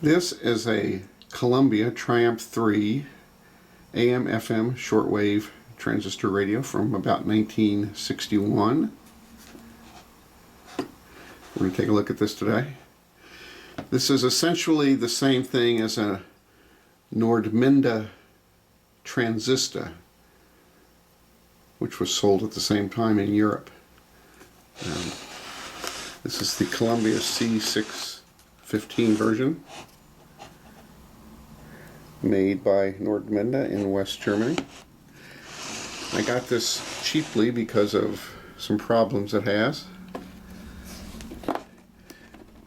This is a Columbia Triumph 3 AM/FM shortwave transistor radio from about 1961. We're going to take a look at this today. This is essentially the same thing as a Nordmende Transita, which was sold at the same time in Europe. This is the Columbia C615 version, made by Nordmende in West Germany. I got this cheaply because of some problems it has.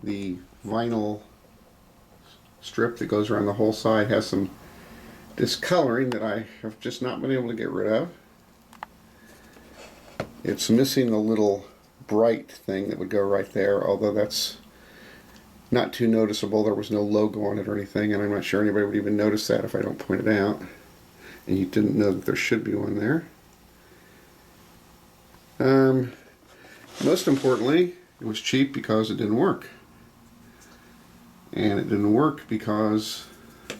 The vinyl strip that goes around the whole side has some discoloring that I have just not been able to get rid of. It's missing the little bright thing that would go right there, although that's not too noticeable. There was no logo on it or anything, and I'm not sure anybody would even notice that if I don't point it out. And you didn't know that there should be one there. Most importantly, it was cheap because it didn't work. And it didn't work because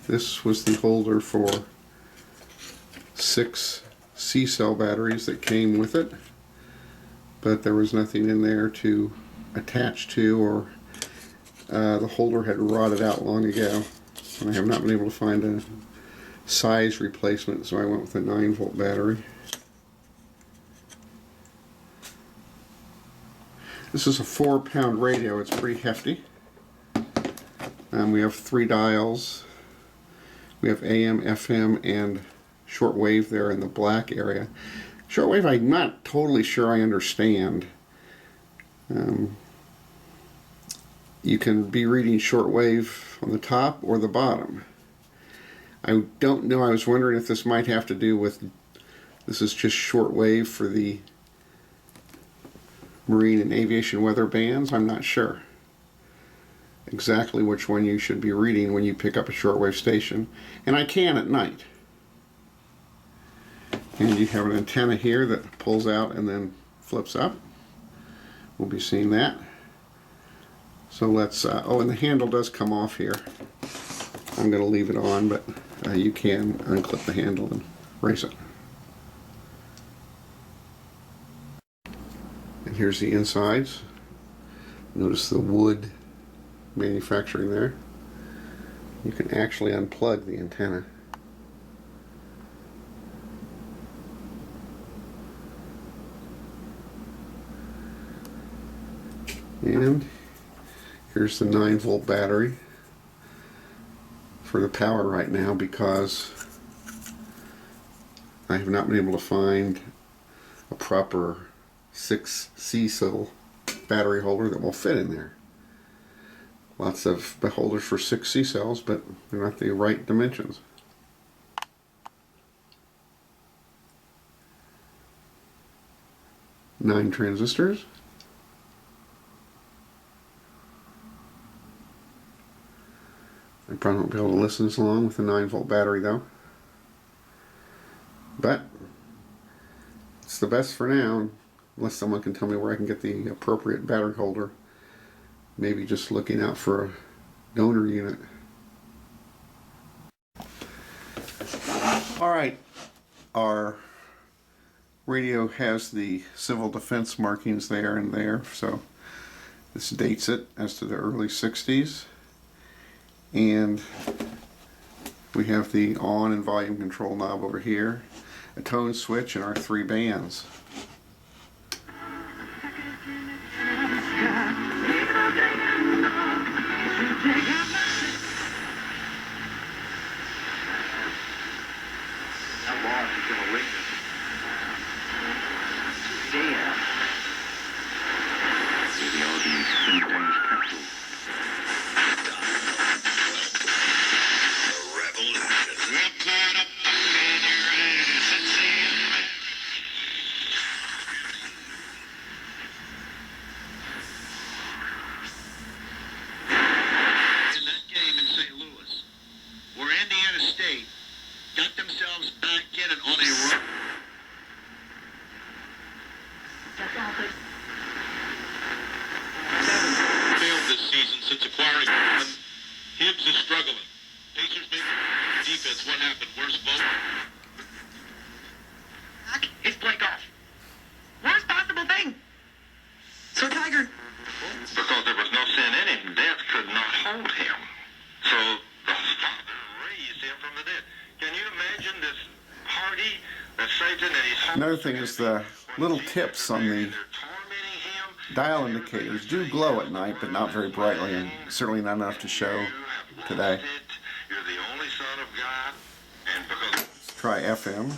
this was the holder for 6 C-cell batteries that came with it, but there was nothing in there to attach to, or the holder had rotted out long ago, and I have not been able to find a size replacement, so I went with a 9-volt battery. This is a 4-pound radio. It's pretty hefty. We have 3 dials. We have AM, FM, and shortwave there in the black area. Shortwave, I'm not totally sure I understand. You can be reading shortwave on the top or the bottom. I don't know. I was wondering if this might have to do with, this is just shortwave for the marine and aviation weather bands. I'm not sure exactly which one you should be reading when you pick up a shortwave station, and I can at night. And you have an antenna here that pulls out and then flips up. We'll be seeing that. So let's, oh, and the handle does come off here. I'm going to leave it on, but you can unclip the handle and raise it. And here's the insides. Notice the wood manufacturing there. You can actually unplug the antenna. And here's the 9-volt battery for the power right now, because I have not been able to find a proper 6 C-cell battery holder that will fit in there. Lots of holders for 6 C-cells, but they're not the right dimensions. Nine transistors. I probably won't be able to listen as long with a 9-volt battery though. But it's the best for now, unless someone can tell me where I can get the appropriate battery holder. Maybe just looking out for a donor unit. Alright, our radio has the civil defense markings there and there, so this dates it as to the early 60s. And we have the on and volume control knob over here, a tone switch, and our 3 bands. Got themselves back in and on a run. Failed this season since acquiring Hibbs is struggling. Pacers make defense. What happened? Worst vote. It's play golf. Worst possible thing. So Tiger. Because there was no sin in him, death could not hold him. So the Father raised him from the dead. Can you imagine this party that Satan and his Another thing is the little tips on the dial indicators do glow at night, but not very brightly, and certainly not enough to show today. You're the only son of God, and because Let's try FM.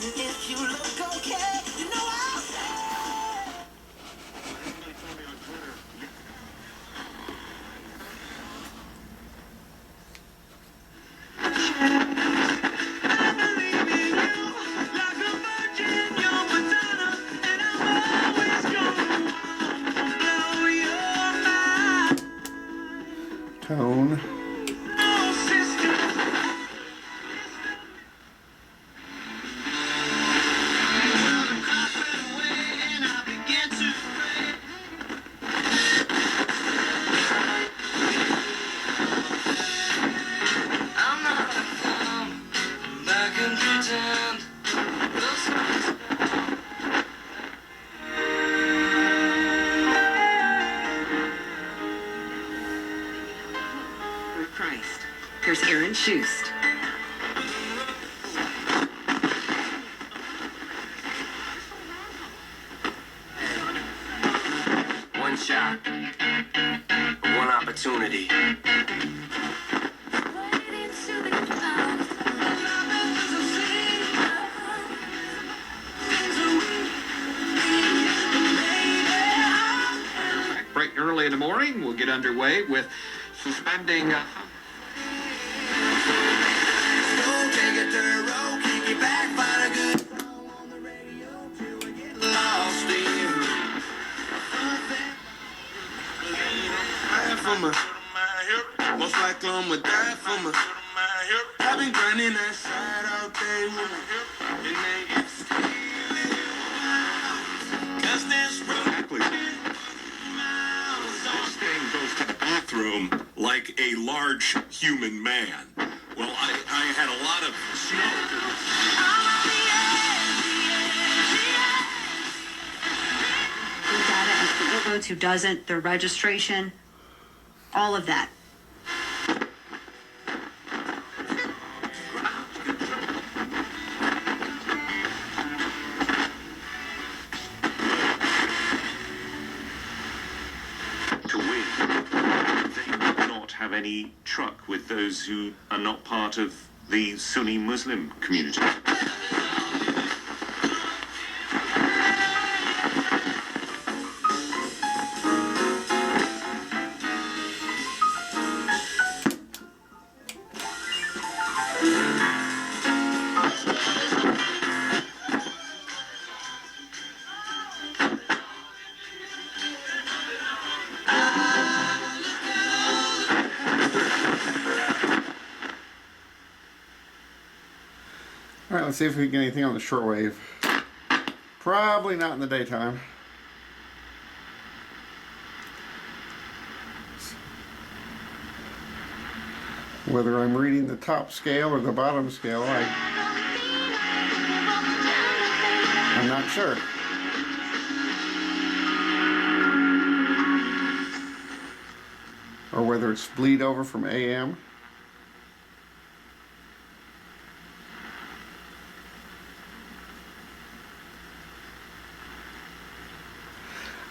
If you look okay, you know I'll Tone. Christ. Here's Aaron Schust. one shot, one opportunity. Bright and early in the morning, we'll get underway with suspending. Most likely I'ma die for my. I've been grinding that side all day with my hip, and they cause this This thing goes to the bathroom like a large human man. Well, I had a lot of snow. The data and who votes, who doesn't, their registration, all of that. To win, they would not have any truck with those who are not part of the Sunni Muslim community. Alright, let's see if we can get anything on the shortwave. Probably not in the daytime. Whether I'm reading the top scale or the bottom scale, I'm not sure. Or whether it's bleed over from AM.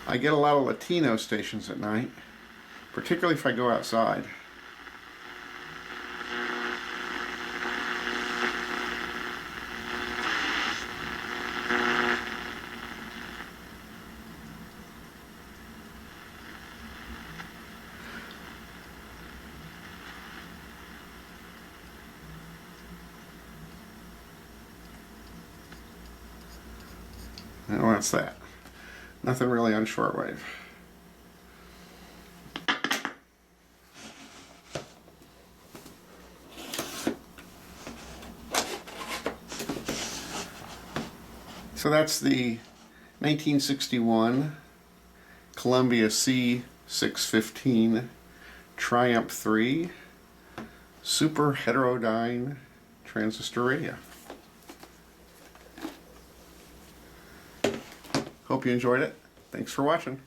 I get a lot of Latino stations at night, particularly if I go outside. And that's that. Nothing really on shortwave. So that's the 1961 Columbia C615 Triumph 3 super heterodyne transistor radio. Hope you enjoyed it. Thanks for watching.